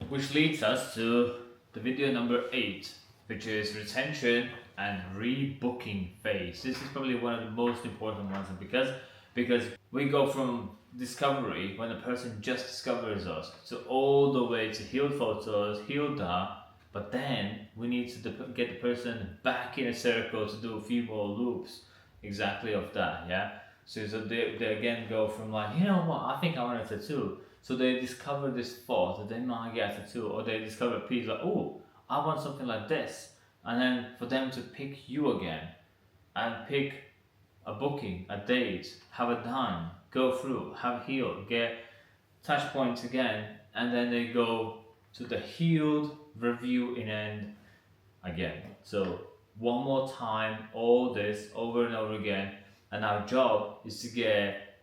which leads us to the video number 8, which is retention and rebooking phase. This is probably one of the most important ones because we go from discovery, when a person just discovers us, to all the way to healed photos, healed that, but then we need to get the person back in a circle to do a few more loops exactly of that, yeah? So they again go from like, you know what, I think I want a tattoo. So they discover this thought that they might get a tattoo, or they discover a piece like, oh, I want something like this. And then for them to pick you again and pick a booking, a date, have it done, go through, have healed, get touch points again, and then they go to the healed, review in end again. So one more time, all this over and over again, and our job is to get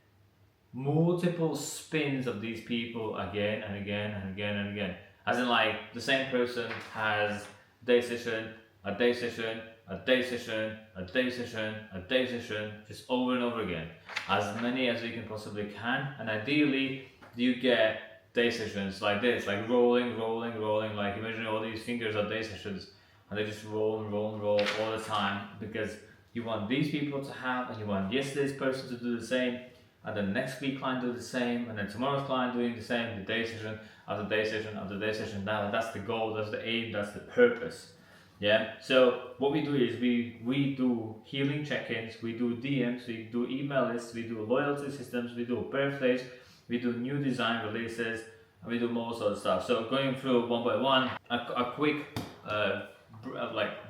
multiple spins of these people again and again and again and again. As in, like, the same person has day session, a day session, a day session, a day session, a day session, just over and over again. As many as you can possibly can, and ideally you get day sessions like this, like rolling, rolling, rolling, like imagine all these fingers are day sessions, and they just roll and roll and roll all the time, because you want these people to have, and you want yesterday's person to do the same, and then next week client do the same, and then tomorrow's client doing the same, the day session after day session after day session. That's the goal, that's the aim, that's the purpose. Yeah. So what we do is we do healing check-ins, we do DMs, we do email lists, we do loyalty systems, we do birthdays, we do new design releases, and we do more sort of stuff. So going through one by one, a quick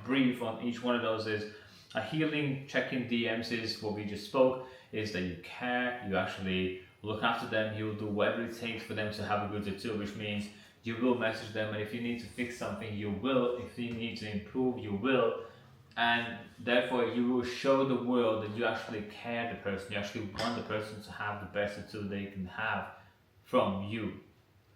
brief on each one of those is a healing check-in. DMs is what we just spoke, is that you care, you actually look after them, you'll do whatever it takes for them to have a good tattoo, which means you will message them, and if you need to fix something, you will. If you need to improve, you will. And therefore, you will show the world that you actually care the person, you actually want the person to have the best tattoo they can have from you.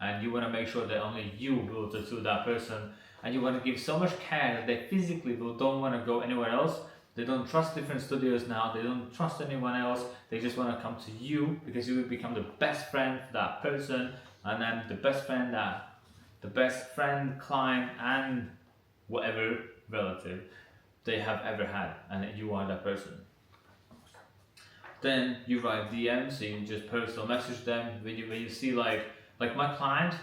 And you want to make sure that only you will tattoo that person, and you want to give so much care that they physically don't want to go anywhere else. They don't trust different studios now, they don't trust anyone else, they just want to come to you, because you will become the best friend for that person, and then the best friend, client, and whatever relative they have ever had, and you are that person. Then you write DMs, so you just personal message them. When you see like my client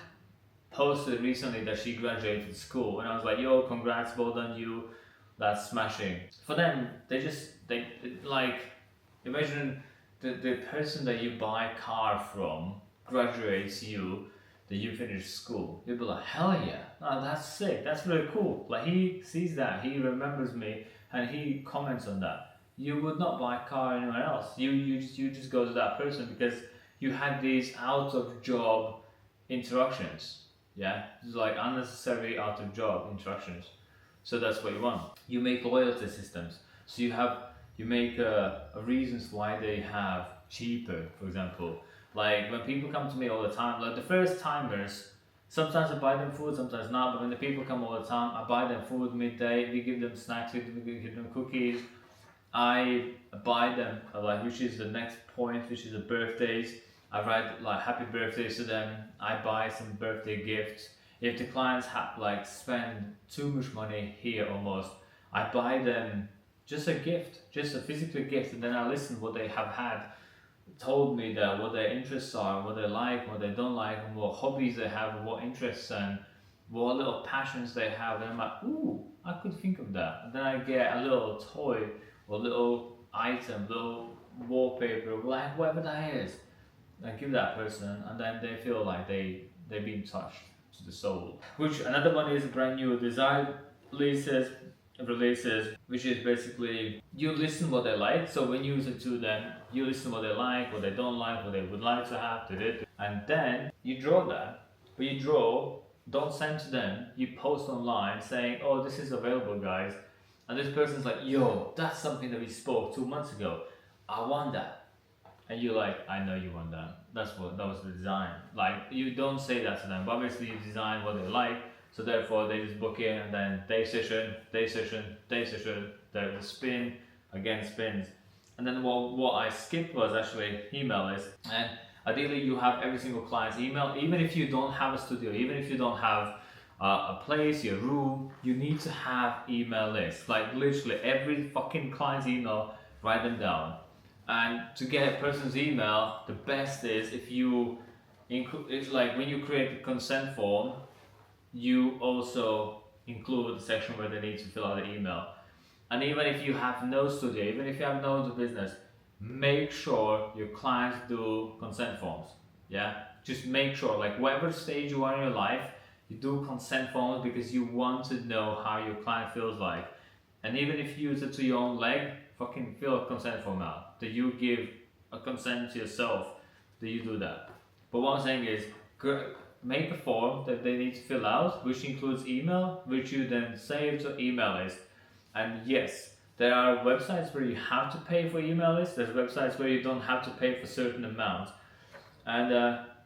posted recently that she graduated school, and I was like, yo, congrats, well done you, that's smashing. For them, they like, imagine the person that you buy a car from graduates you, that you finish school. You'll be like, hell yeah, oh, that's sick, that's really cool. Like, he sees that, he remembers me, and he comments on that. You would not buy a car anywhere else. You just go to that person because you had these out of job interactions. Yeah, it's like unnecessary out of job interactions. So that's what you want. You make loyalty systems. So you make reasons why they have cheaper, for example. Like when people come to me all the time, like the first timers, sometimes I buy them food, sometimes not, but when the people come all the time, I buy them food midday, we give them snacks, we give them cookies. I buy them, like, which is the next point, which is the birthdays. I write like happy birthdays to them. I buy some birthday gifts. If the clients spend too much money here almost, I buy them just a gift, just a physical gift, and then I listen what they have had, told me that what their interests are, what they like, what they don't like, and what hobbies they have, and what interests and what little passions they have, and I'm like, ooh, I could think of that. And then I get a little toy or little item, little wallpaper, like whatever that is, I give that person, and then they feel like they've been touched to the soul. Which another one is brand new design releases, which is basically you listen what they like. So when you listen to them, you listen what they like, what they don't like, what they would like to have, and then you draw that. But you draw, don't send to them, you post online saying, oh, this is available, guys. And this person's like, yo, that's something that we spoke 2 months ago, I want that. And you're like, I know you want that. That was the design. Like, you don't say that to them, but obviously you design what they like, so therefore they just book in, and then day session, the spin, again spins. And then what I skipped was actually email list. And Ideally, you have every single client's email, even if you don't have a studio, even if you don't have a place, your room, you need to have email lists. Like literally every fucking client's email, write them down. And to get a person's email, the best is if you it's like when you create a consent form, you also include the section where they need to fill out the email. And even if you have no studio, even if you have no other business, make sure your clients do consent forms. Yeah, just make sure, like whatever stage you are in your life, you do consent forms because you want to know how your client feels like. And even if you use it to your own leg, fucking fill a consent form out. Do you give a consent to yourself? Do you do that? But what I'm saying is, make a form that they need to fill out, which includes email, which you then save to email list. And yes, there are websites where you have to pay for email lists. There's websites where you don't have to pay for certain amount, and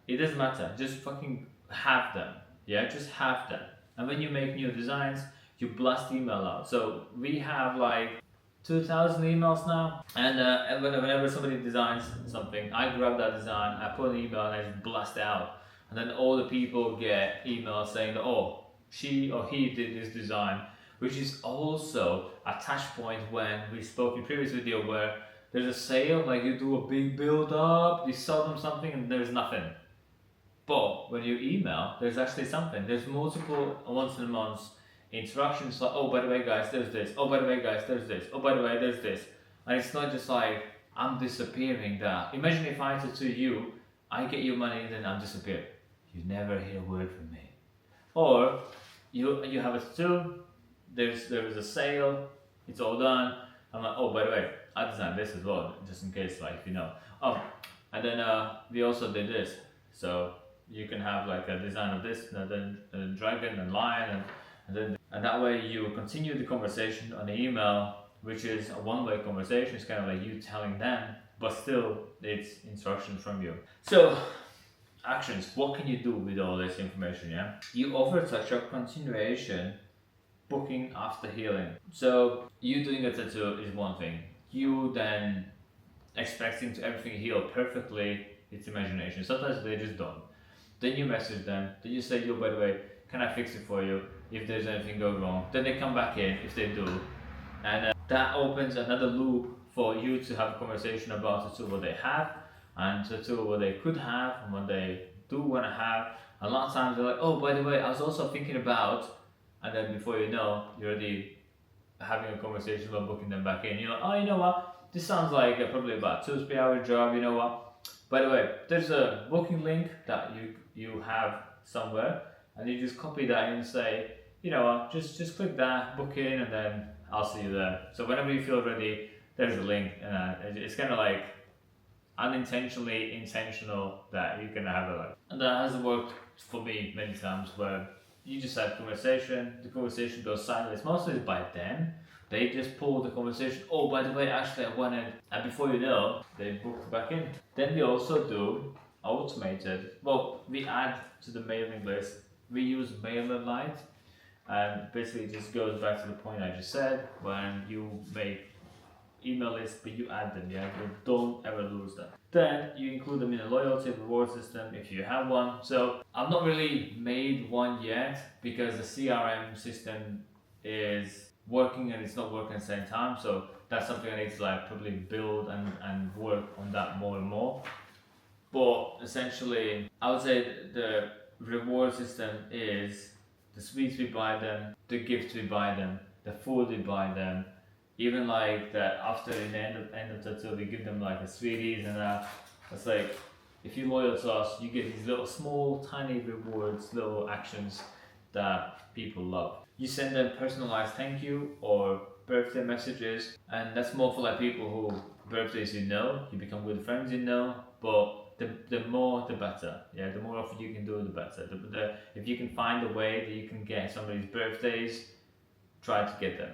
it doesn't matter. Just fucking have them. Yeah, just have them. And when you make new designs, you blast email out. So we have like 2,000 emails now, and whenever somebody designs something, I grab that design, I put an email, and I just blast it out. And then all the people get emails saying that, oh, she or he did this design, which is also a touch point when we spoke in previous video where there's a sale, like you do a big build up, you sell them something and there's nothing. But when you email, there's actually something. There's multiple once in a month instructions like, oh, by the way guys, there's this. Oh, by the way guys, there's this. Oh, by the way, there's this. And it's not just like, I'm disappearing that. Imagine if I said to you, I get your money and then I'm disappeared. You never hear a word from me. Or you have a tattoo, there is a sale, it's all done. I'm like, oh, by the way, I designed this as well, just in case, like, you know. Oh, and then we also did this. So you can have like a design of this, and then a dragon and lion, and that way you continue the conversation on the email, which is a one-way conversation. It's kind of like you telling them, but still it's instructions from you. So actions, what can you do with all this information? Yeah, you offer such a continuation booking after healing. So you doing a tattoo is one thing. You then expecting to everything heal perfectly, it's imagination. Sometimes they just don't. Then you message them, then you say, yo, by the way, can I fix it for you if there's anything go wrong? Then they come back in if they do, and that opens another loop for you to have a conversation about the tool what they have and the tool what they could have and what they do want to have. A lot of times they're like, oh, by the way, I was also thinking about, and then before you know, you're already having a conversation about booking them back in. You're like, oh, you know what, this sounds like probably about 2 to 3 hour job, you know what, by the way, there's a booking link that you have somewhere, and you just copy that and say, you know what, just click that, book in, and then I'll see you there. So whenever you feel ready, there's a link, and it's kind of like unintentionally intentional that you can have it like. And that has worked for me many times where you just have conversation, the conversation goes sideways. Mostly it's by them. They just pull the conversation, oh, by the way, actually I wanted, and before you know, they booked back in. Then we also do automated, well, we add to the mailing list, we use MailerLite, and basically it just goes back to the point I just said, when you make email lists, but you add them, yeah, you don't ever lose them. Then you include them in a loyalty reward system if you have one. So I've not really made one yet because the CRM system is working and it's not working at the same time. So that's something I need to like probably build and work on that more and more. But essentially, I would say the reward system is the sweets we buy them, the gifts we buy them, the food we buy them, even like that after the end of tattoo we give them like a sweeties, and it's like, if you're loyal to us, you get these little small tiny rewards, little actions that people love. You send them personalized thank you or birthday messages, and that's more for like people who birthdays you know, you become good friends you know, but the more the better. Yeah, the more often you can do it, the better. If you can find a way that you can get somebody's birthdays, try to get them.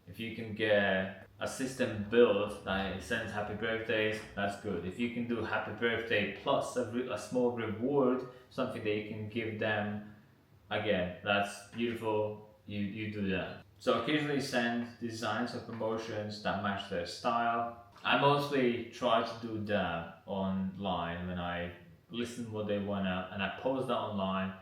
If you can get a system built that sends happy birthdays, that's good. If you can do happy birthday plus a small reward, something that you can give them, again, that's beautiful. You do that. So occasionally send designs or promotions that match their style. I mostly try to do that online when I listen what they wanna, and I post that online,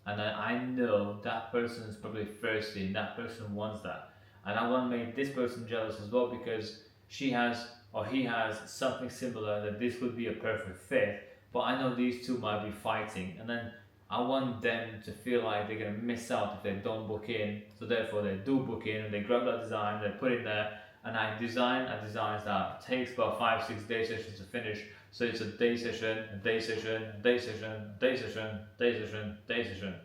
and then I know that person is probably thirsty and that person wants that, and I want to make this person jealous as well because she has or he has something similar that this would be a perfect fit, but I know these two might be fighting, and then I want them to feel like they're gonna miss out if they don't book in, so therefore they do book in and they grab that design, they put it there, and I design a design that takes about 5-6 day sessions to finish. So it's a day session, a day session, a day session, a day session, day session, day session.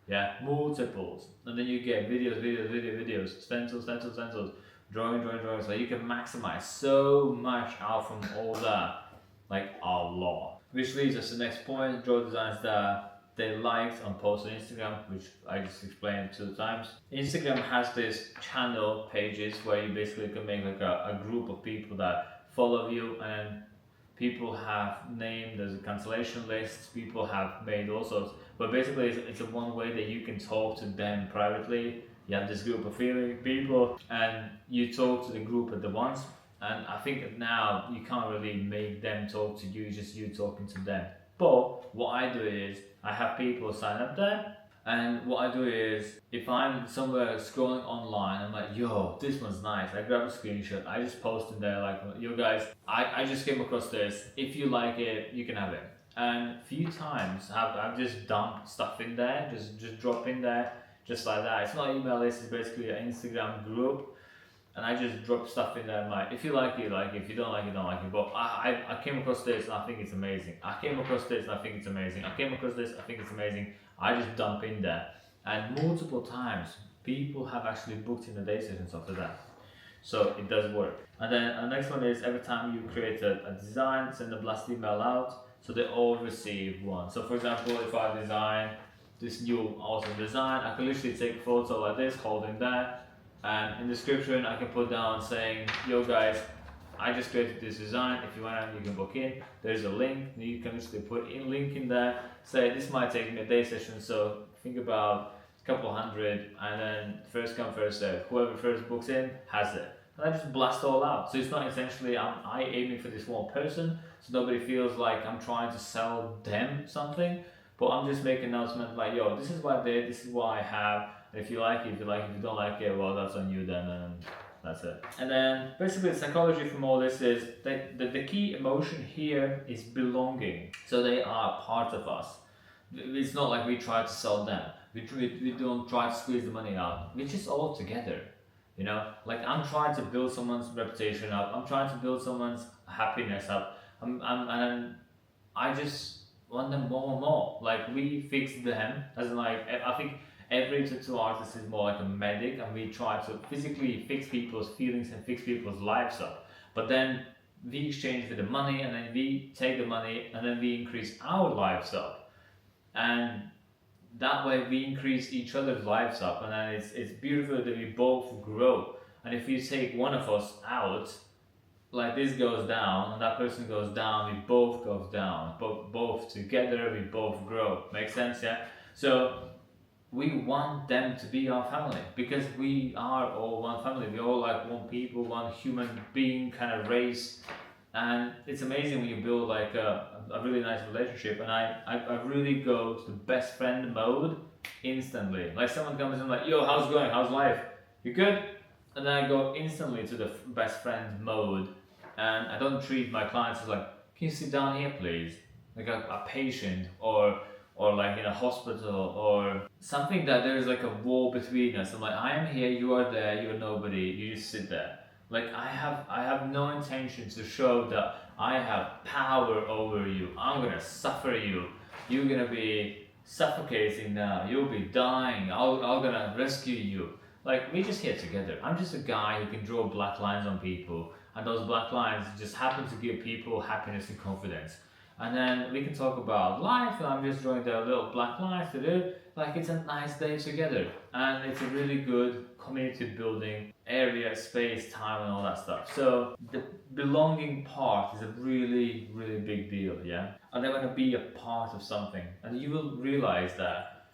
Yeah, multiples. And then you get videos, stencils, drawing. So you can maximize so much out from all that, like a lot. Which leads us to the next point, draw designs that they liked on posts on Instagram, which I just explained 2 times. Instagram has this channel pages where you basically can make like a group of people that follow you, and people have named as a cancellation list, people have made all sorts, but basically it's a one way that you can talk to them privately. You have this group of people and you talk to the group at the once, and I think now you can't really make them talk to you, it's just you talking to them. But what I do is I have people sign up there, and what I do is if I'm somewhere scrolling online, I'm like, yo, this one's nice, I grab a screenshot, I just post in there like, yo guys, I just came across this, if you like it, you can have it. And a few times I've just dumped stuff in there, just drop in there, just like that. It's not an email list, it's basically an Instagram group, and I just drop stuff in there. I'm like, if you like it, like it. If you don't like it, don't like it. But I came across this and I think it's amazing. I came across this and I think it's amazing. I came across this, I think it's amazing. I just dump in there. And multiple times, people have actually booked in the day sessions after that. So it does work. And then the next one is every time you create a design, send a blast email out so they all receive one. So for example, if I design this new awesome design, I can literally take a photo like this, holding that, and in the description I can put down saying, yo guys, I just created this design, if you want you can book in, there's a link, you can literally put in link in there, say this might take me a day session, so think about a couple hundred, and then first come first serve, whoever first books in has it, and I just blast all out. So it's not essentially I aiming for this one person, so nobody feels like I'm trying to sell them something, but I'm just making an announcement like, yo, this is what I did, this is what I have. If you like it, if you don't like it, well, that's on you then, and that's it. And then basically the psychology from all this is that the key emotion here is belonging. So they are part of us. It's not like we try to sell them. We don't try to squeeze the money out. We're just all together. You know, like I'm trying to build someone's reputation up. I'm trying to build someone's happiness up. And I just want them more and more. Like we fix them, as in like I think every tattoo artist is more like a medic, and we try to physically fix people's feelings and fix people's lives up. But then we exchange for the money, and then we take the money, and then we increase our lives up. And that way we increase each other's lives up, and then it's beautiful that we both grow. And if you take one of us out, like this goes down and that person goes down, we both goes down, but both together we both grow. Make sense? Yeah. So we want them to be our family because we are all one family. We're all like one people, one human being kind of race, and it's amazing when you build like a really nice relationship. And I really go to the best friend mode instantly. Like someone comes in like, yo, how's it going? How's life? You good? And then I go instantly to the best friend mode, and I don't treat my clients as like, can you sit down here please? Like a patient or like in a hospital or something that there is like a wall between us. I'm like, I am here, you are there, you're nobody, you just sit there. Like I have no intention to show that I have power over you. I'm gonna suffer you. You're gonna be suffocating now. You'll be dying. I'm gonna rescue you. Like we're just here together. I'm just a guy who can draw black lines on people, and those black lines just happen to give people happiness and confidence. And then we can talk about life, and I'm just drawing the little black lines to do. Like it's a nice day together, and it's a really good community building area, space, time, and all that stuff. So the belonging part is a really, really big deal, yeah? And they want to be a part of something, and you will realize that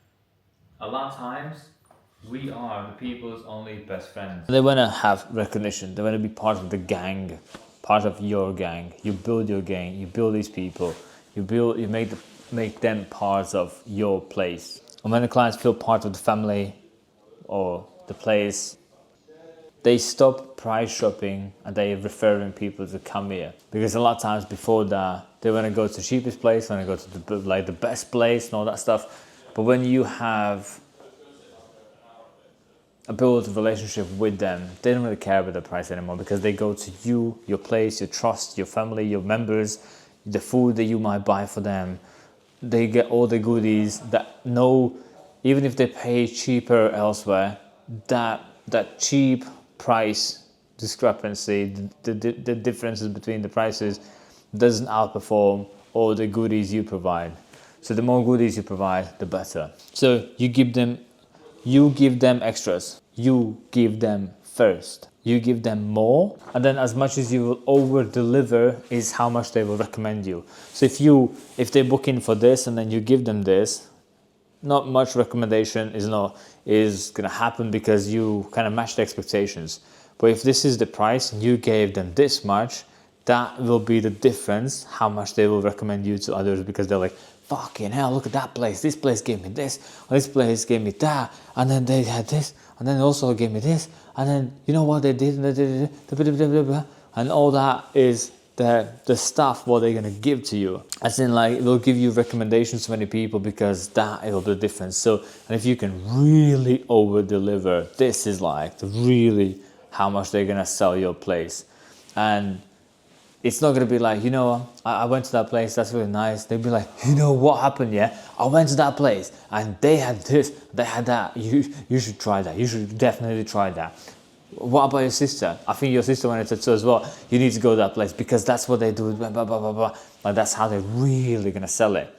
a lot of times we are the people's only best friends. They want to have recognition. They want to be part of the gang, part of your gang. You build your gang. You build these people. You make make them parts of your place. And when the clients feel part of the family or the place, they stop price shopping and they referring people to come here. Because a lot of times before that, they want to go to the cheapest place, want to go to the best place and all that stuff. But when you have a build relationship with them, they don't really care about the price anymore, because they go to you, your place, your trust, your family, your members, the food that you might buy for them. They get all the goodies that even if they pay cheaper elsewhere, that cheap price discrepancy, the differences between the prices doesn't outperform all the goodies you provide. So the more goodies you provide, the better. So you give them extras. You give them first. You give them more, and then as much as you will over deliver is how much they will recommend you. So if they book in for this and then you give them this, not much recommendation is gonna happen, because you kind of match the expectations. But if this is the price and you gave them this much, that will be the difference how much they will recommend you to others, because they're like, fucking hell, look at that place. This place gave me this, or this place gave me that, and then they had this, and then also gave me this, and then you know what they did, and all that is the stuff what they're gonna give to you. As in, like, it will give you recommendations to many people, because that will be the difference. So, and if you can really over deliver, this is like really how much they're gonna sell your place. And it's not going to be like, I went to that place, that's really nice. They'd be like, what happened, yeah? I went to that place and they had this, they had that. You should try that. You should definitely try that. What about your sister? I think your sister wanted to as well. You need to go to that place because that's what they do, blah, blah, blah, blah, blah. Like, that's how they're really going to sell it.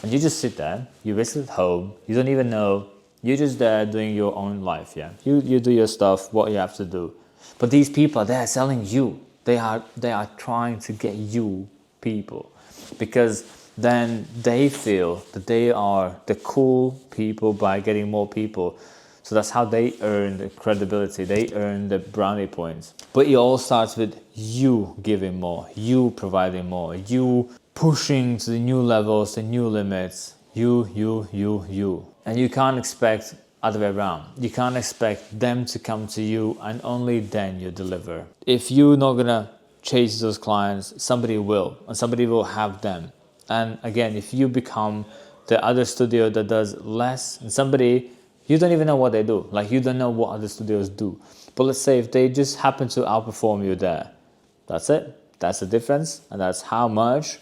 And you just sit there, you visit at home, you don't even know. You're just there doing your own life, yeah? You do your stuff, what you have to do. But these people, they're selling you. They are trying to get you people, because then they feel that they are the cool people by getting more people. So that's how they earn the credibility. They earn the brownie points. But it all starts with you giving more, you providing more, you pushing to the new levels, the new limits. You. And you can't expect other way around. You can't expect them to come to you and only then you deliver. If you're not gonna chase those clients, somebody will, and somebody will have them. And again, if you become the other studio that does less, and somebody, you don't even know what they do. Like, you don't know what other studios do. But let's say if they just happen to outperform you there, that's it. That's the difference. And that's how much,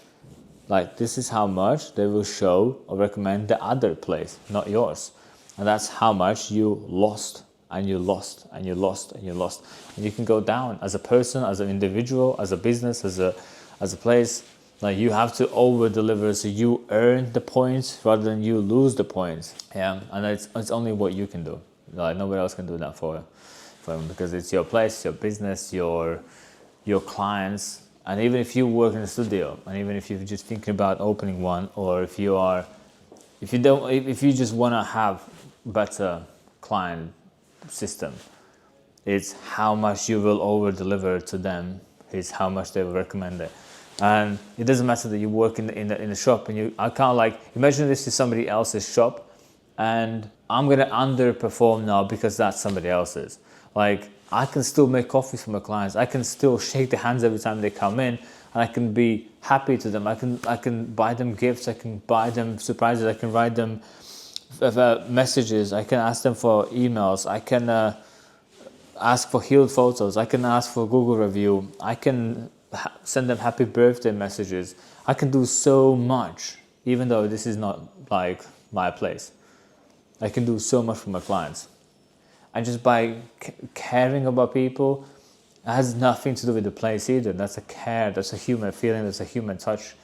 this is how much they will show or recommend the other place, not yours. And that's how much you lost, and you lost, and you lost, and you lost. And you can go down as a person, as an individual, as a business, as a place. Like, you have to over deliver so you earn the points rather than you lose the points. Yeah, and it's only what you can do. Like, nobody else can do that for them, because it's your place, your business, your clients. And even if you work in a studio, and even if you're just thinking about opening one, or if you just want to have better client system, it's how much you will over deliver to them, is how much they will recommend it. And it doesn't matter that you work in the shop, and I can't, imagine this is somebody else's shop and I'm gonna underperform now because that's somebody else's. Like, I can still make coffees for my clients, I can still shake their hands every time they come in, and I can be happy to them. I can buy them gifts, I can buy them surprises, I can write them messages, I can ask them for emails, I can ask for healed photos, I can ask for Google review, I can send them happy birthday messages. I can do so much, even though this is not like my place. I can do so much for my clients. And just by caring about people, it has nothing to do with the place either. That's a care, that's a human feeling, that's a human touch.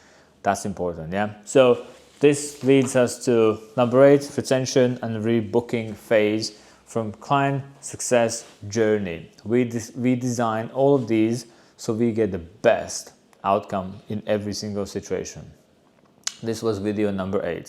That's important, yeah? So this leads us to number 8, retention and rebooking phase from client success journey. We design all of these so we get the best outcome in every single situation. This was video number 8.